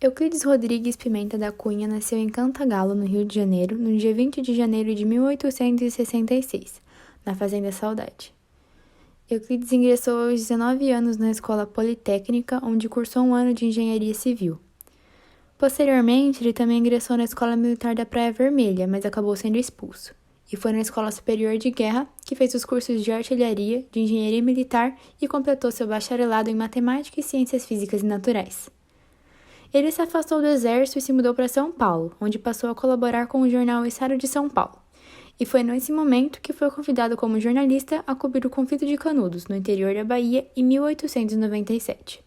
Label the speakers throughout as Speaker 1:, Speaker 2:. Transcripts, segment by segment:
Speaker 1: Euclides Rodrigues Pimenta da Cunha nasceu em Cantagalo, no Rio de Janeiro, no dia 20 de janeiro de 1866, na Fazenda Saudade. Euclides ingressou aos 19 anos na Escola Politécnica, onde cursou um ano de Engenharia Civil. Posteriormente, ele também ingressou na Escola Militar da Praia Vermelha, mas acabou sendo expulso. E foi na Escola Superior de Guerra que fez os cursos de Artilharia, de Engenharia Militar e completou seu bacharelado em Matemática e Ciências Físicas e Naturais. Ele se afastou do exército e se mudou para São Paulo, onde passou a colaborar com o jornal Estado de São Paulo. E foi nesse momento que foi convidado como jornalista a cobrir o conflito de Canudos, no interior da Bahia, em 1897.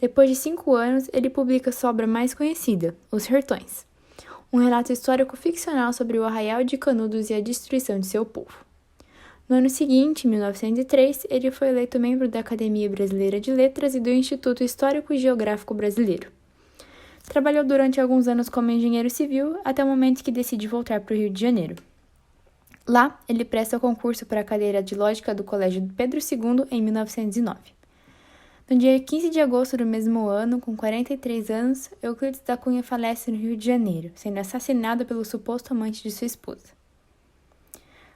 Speaker 1: Depois de 5 anos, ele publica sua obra mais conhecida, Os Sertões, um relato histórico-ficcional sobre o arraial de Canudos e a destruição de seu povo. No ano seguinte, em 1903, ele foi eleito membro da Academia Brasileira de Letras e do Instituto Histórico e Geográfico Brasileiro. Trabalhou durante alguns anos como engenheiro civil, até o momento que decide voltar para o Rio de Janeiro. Lá, ele presta concurso para a cadeira de Lógica do Colégio Pedro II em 1909. No dia 15 de agosto do mesmo ano, com 43 anos, Euclides da Cunha falece no Rio de Janeiro, sendo assassinado pelo suposto amante de sua esposa.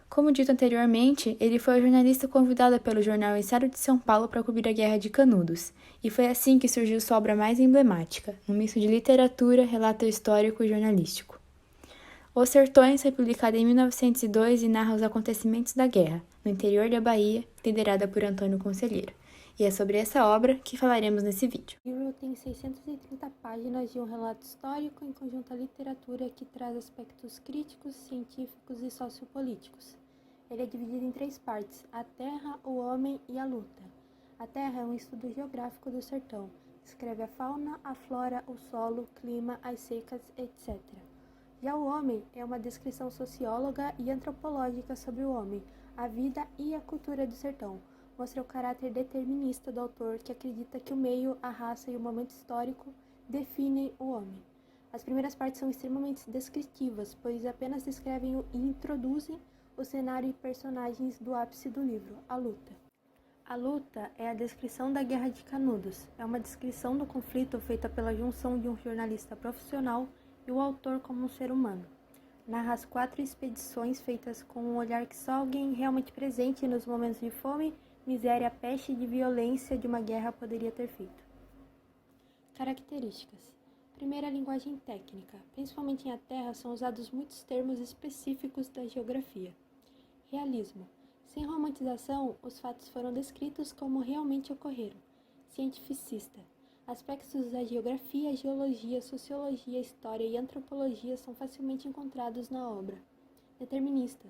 Speaker 1: Como dito anteriormente, ele foi o jornalista convidado pelo jornal Estado de São Paulo para cobrir a Guerra de Canudos, e foi assim que surgiu sua obra mais emblemática, um misto de literatura, relato histórico e jornalístico. Os Sertões foi publicado em 1902 e narra os acontecimentos da guerra, no interior da Bahia, liderada por Antônio Conselheiro. E é sobre essa obra que falaremos nesse vídeo.
Speaker 2: O livro tem 630 páginas de um relato histórico em conjunto à literatura que traz aspectos críticos, científicos e sociopolíticos. Ele é dividido em 3 partes: a terra, o homem e a luta. A terra é um estudo geográfico do sertão. Descreve a fauna, a flora, o solo, o clima, as secas, etc. Já o homem é uma descrição socióloga e antropológica sobre o homem, a vida e a cultura do sertão. Mostra o caráter determinista do autor, que acredita que o meio, a raça e o momento histórico definem o homem. As primeiras partes são extremamente descritivas, pois apenas descrevem e introduzem o cenário e personagens do ápice do livro, a luta. A luta é a descrição da Guerra de Canudos. É uma descrição do conflito feita pela junção de um jornalista profissional e o autor como um ser humano. Narra as 4 expedições feitas com um olhar que só alguém realmente presente nos momentos de fome, miséria, peste e de violência de uma guerra poderia ter feito. Características. Primeira, a linguagem técnica. Principalmente em A Terra, são usados muitos termos específicos da geografia. Realismo. Sem romantização, os fatos foram descritos como realmente ocorreram. Cientificista. Aspectos da geografia, geologia, sociologia, história e antropologia são facilmente encontrados na obra. Determinista.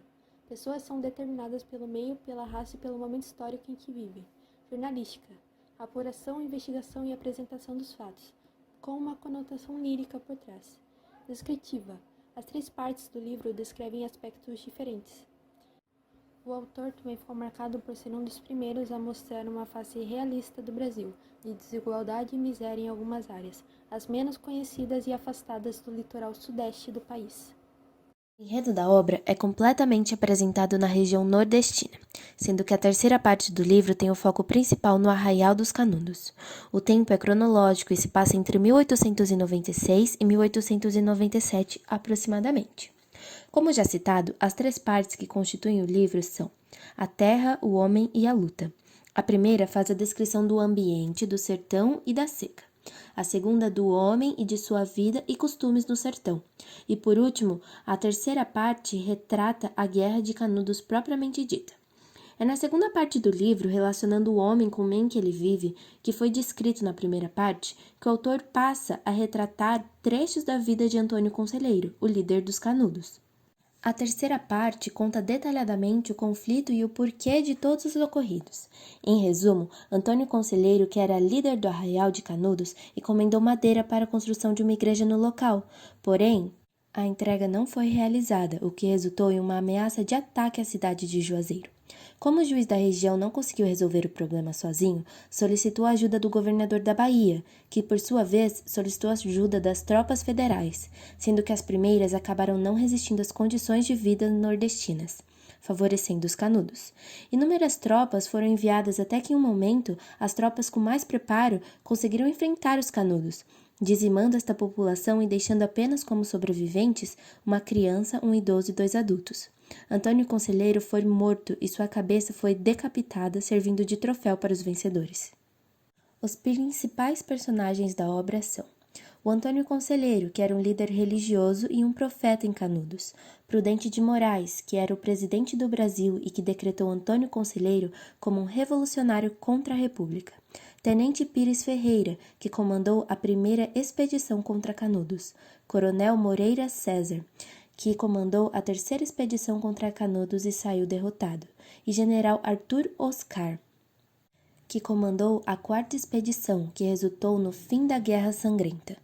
Speaker 2: Pessoas são determinadas pelo meio, pela raça e pelo momento histórico em que vivem. Jornalística. Apuração, investigação e apresentação dos fatos, com uma conotação lírica por trás. Descritiva. As 3 partes do livro descrevem aspectos diferentes. O autor também ficou marcado por ser um dos primeiros a mostrar uma face realista do Brasil, de desigualdade e miséria em algumas áreas, as menos conhecidas e afastadas do litoral sudeste do país.
Speaker 3: O enredo da obra é completamente apresentado na região nordestina, sendo que a terceira parte do livro tem o foco principal no Arraial dos Canudos. O tempo é cronológico e se passa entre 1896 e 1897 aproximadamente. Como já citado, as 3 partes que constituem o livro são a terra, o homem e a luta. A primeira faz a descrição do ambiente, do sertão e da seca. A segunda do homem e de sua vida e costumes no sertão. E por último, a terceira parte retrata a Guerra de Canudos propriamente dita. É na segunda parte do livro, relacionando o homem com o meio em que ele vive, que foi descrito na primeira parte, que o autor passa a retratar trechos da vida de Antônio Conselheiro, o líder dos Canudos. A terceira parte conta detalhadamente o conflito e o porquê de todos os ocorridos. Em resumo, Antônio Conselheiro, que era líder do Arraial de Canudos, encomendou madeira para a construção de uma igreja no local. Porém, a entrega não foi realizada, o que resultou em uma ameaça de ataque à cidade de Juazeiro. Como o juiz da região não conseguiu resolver o problema sozinho, solicitou a ajuda do governador da Bahia, que por sua vez solicitou a ajuda das tropas federais, sendo que as primeiras acabaram não resistindo às condições de vida nordestinas, favorecendo os Canudos. Inúmeras tropas foram enviadas até que em um momento as tropas com mais preparo conseguiram enfrentar os Canudos, dizimando esta população e deixando apenas como sobreviventes uma criança, um idoso e 2 adultos. Antônio Conselheiro foi morto e sua cabeça foi decapitada, servindo de troféu para os vencedores. Os principais personagens da obra são o Antônio Conselheiro, que era um líder religioso e um profeta em Canudos. Prudente de Moraes, que era o presidente do Brasil e que decretou Antônio Conselheiro como um revolucionário contra a República. Tenente Pires Ferreira, que comandou a primeira expedição contra Canudos. Coronel Moreira César, que comandou a terceira expedição contra Canudos e saiu derrotado. E General Arthur Oscar, que comandou a quarta expedição, que resultou no fim da Guerra Sangrenta.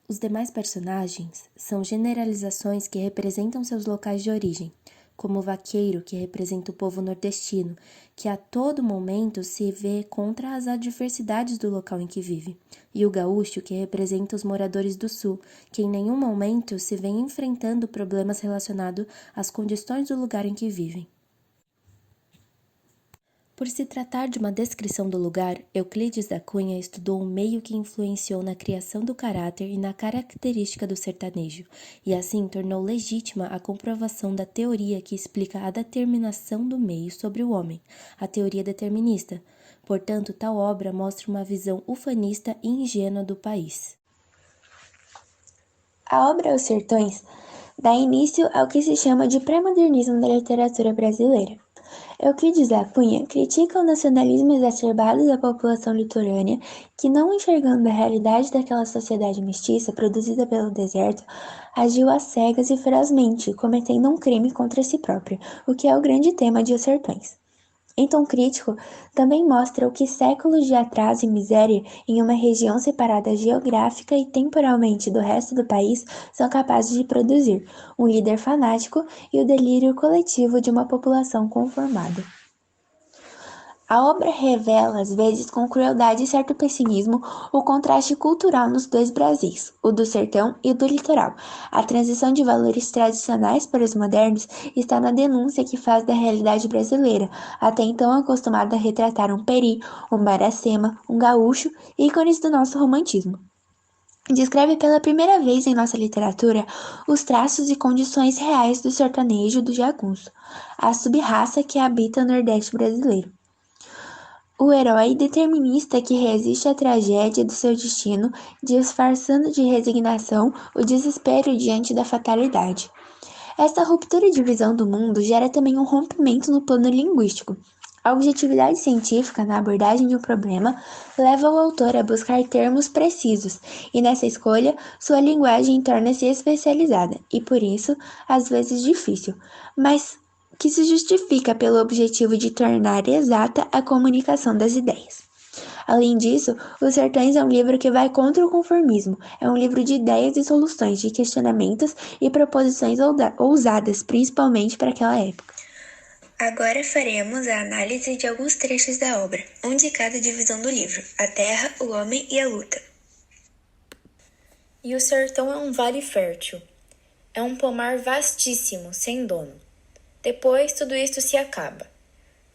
Speaker 3: Os demais personagens são generalizações que representam seus locais de origem, como o vaqueiro, que representa o povo nordestino, que a todo momento se vê contra as adversidades do local em que vive, e o gaúcho, que representa os moradores do sul, que em nenhum momento se vê enfrentando problemas relacionados às condições do lugar em que vivem. Por se tratar de uma descrição do lugar, Euclides da Cunha estudou o meio que influenciou na criação do caráter e na característica do sertanejo, e assim tornou legítima a comprovação da teoria que explica a determinação do meio sobre o homem, a teoria determinista. Portanto, tal obra mostra uma visão ufanista e ingênua do país.
Speaker 4: A obra Os Sertões dá início ao que se chama de pré-modernismo da literatura brasileira. Euclides da Cunha critica o nacionalismo exacerbado da população litorânea que, não enxergando a realidade daquela sociedade mestiça produzida pelo deserto, agiu às cegas e ferozmente, cometendo um crime contra si própria, o que é o grande tema de Os Sertões. Em tom crítico, também mostra o que séculos de atraso e miséria em uma região separada geográfica e temporalmente do resto do país são capazes de produzir, um líder fanático e o delírio coletivo de uma população conformada. A obra revela, às vezes com crueldade e certo pessimismo, o contraste cultural nos dois Brasis, o do sertão e o do litoral. A transição de valores tradicionais para os modernos está na denúncia que faz da realidade brasileira, até então acostumada a retratar um peri, um baracema, um gaúcho, ícones do nosso romantismo. Descreve pela primeira vez em nossa literatura os traços e condições reais do sertanejo do jagunço, a sub-raça que habita o Nordeste brasileiro. O herói determinista que resiste à tragédia do seu destino, disfarçando de resignação o desespero diante da fatalidade. Esta ruptura de visão do mundo gera também um rompimento no plano linguístico. A objetividade científica na abordagem de um problema leva o autor a buscar termos precisos, e nessa escolha, sua linguagem torna-se especializada e, por isso, às vezes difícil, mas que se justifica pelo objetivo de tornar exata a comunicação das ideias. Além disso, Os Sertões é um livro que vai contra o conformismo, é um livro de ideias e soluções, de questionamentos e proposições ousadas, principalmente para aquela época.
Speaker 5: Agora faremos a análise de alguns trechos da obra, um de cada divisão do livro: a terra, o homem e a luta.
Speaker 1: E o sertão é um vale fértil. É um pomar vastíssimo, sem dono. Depois, tudo isto se acaba.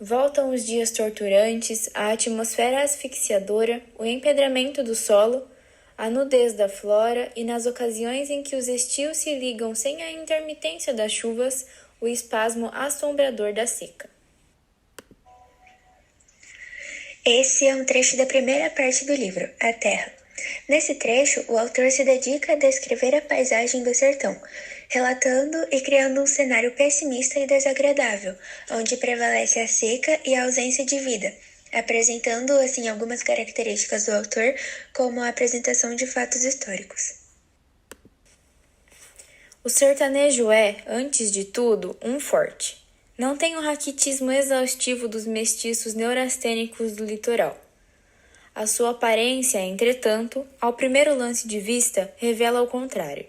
Speaker 1: Voltam os dias torturantes, a atmosfera asfixiadora, o empedramento do solo, a nudez da flora e, nas ocasiões em que os estios se ligam sem a intermitência das chuvas, o espasmo assombrador da seca.
Speaker 5: Esse é um trecho da primeira parte do livro, A Terra. Nesse trecho, o autor se dedica a descrever a paisagem do sertão, relatando e criando um cenário pessimista e desagradável, onde prevalece a seca e a ausência de vida, apresentando assim algumas características do autor, como a apresentação de fatos históricos.
Speaker 1: O sertanejo é, antes de tudo, um forte. Não tem o raquitismo exaustivo dos mestiços neurastênicos do litoral. A sua aparência, entretanto, ao primeiro lance de vista, revela o contrário.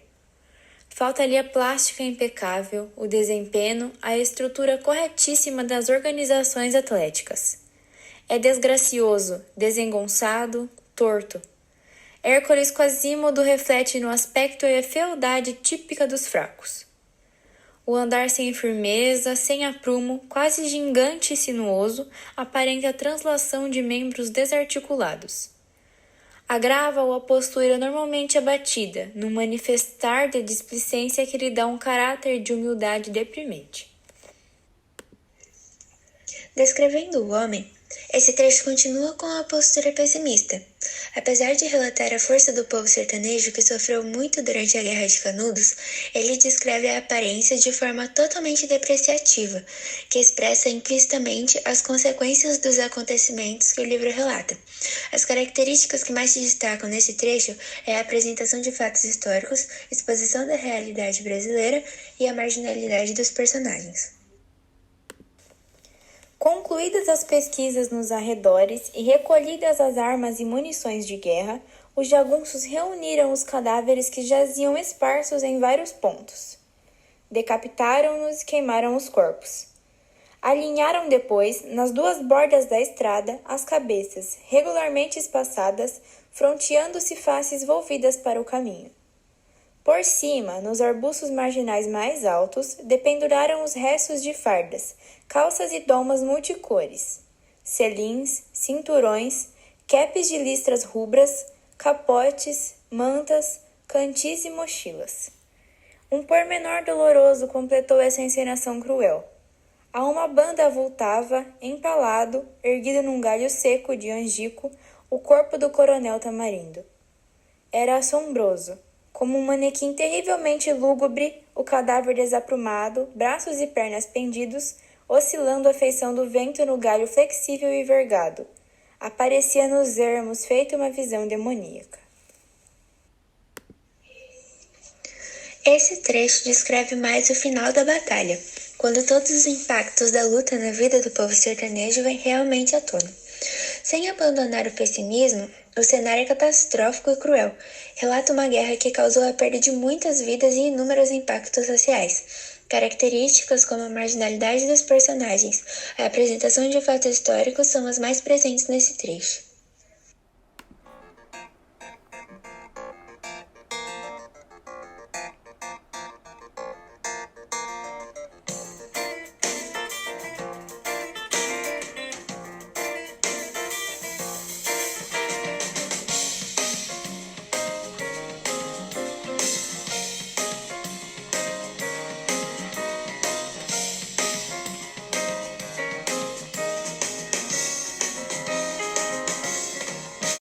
Speaker 1: Falta-lhe a plástica impecável, o desempenho, a estrutura corretíssima das organizações atléticas. É desgracioso, desengonçado, torto. Hércules Quasimodo reflete no aspecto e a fealdade típica dos fracos. O andar sem firmeza, sem aprumo, quase gigante e sinuoso, aparenta a translação de membros desarticulados. Agrava-o a postura normalmente abatida, num manifestar de displicência que lhe dá um caráter de humildade deprimente.
Speaker 5: Descrevendo o homem, esse trecho continua com a postura pessimista. Apesar de relatar a força do povo sertanejo que sofreu muito durante a Guerra de Canudos, ele descreve a aparência de forma totalmente depreciativa, que expressa implicitamente as consequências dos acontecimentos que o livro relata. As características que mais se destacam nesse trecho é a apresentação de fatos históricos, exposição da realidade brasileira e a marginalidade dos personagens.
Speaker 1: Concluídas as pesquisas nos arredores e recolhidas as armas e munições de guerra, os jagunços reuniram os cadáveres que jaziam esparsos em vários pontos. Decapitaram-nos e queimaram os corpos. Alinharam depois, nas duas bordas da estrada, as cabeças, regularmente espaçadas, fronteando-se faces volvidas para o caminho. Por cima, nos arbustos marginais mais altos, dependuraram os restos de fardas, calças e domas multicores, selins, cinturões, capes de listras rubras, capotes, mantas, cantis e mochilas. Um pormenor doloroso completou essa encenação cruel. A uma banda avultava, empalado, erguido num galho seco de angico, o corpo do coronel Tamarindo. Era assombroso. Como um manequim terrivelmente lúgubre, o cadáver desaprumado, braços e pernas pendidos, oscilando à feição do vento no galho flexível e vergado. Aparecia nos ermos feito uma visão demoníaca.
Speaker 5: Esse trecho descreve mais o final da batalha, quando todos os impactos da luta na vida do povo sertanejo vêm realmente à tona. Sem abandonar o pessimismo, o cenário é catastrófico e cruel. Relata uma guerra que causou a perda de muitas vidas e inúmeros impactos sociais. Características como a marginalidade dos personagens, a apresentação de fatos históricos são as mais presentes nesse trecho.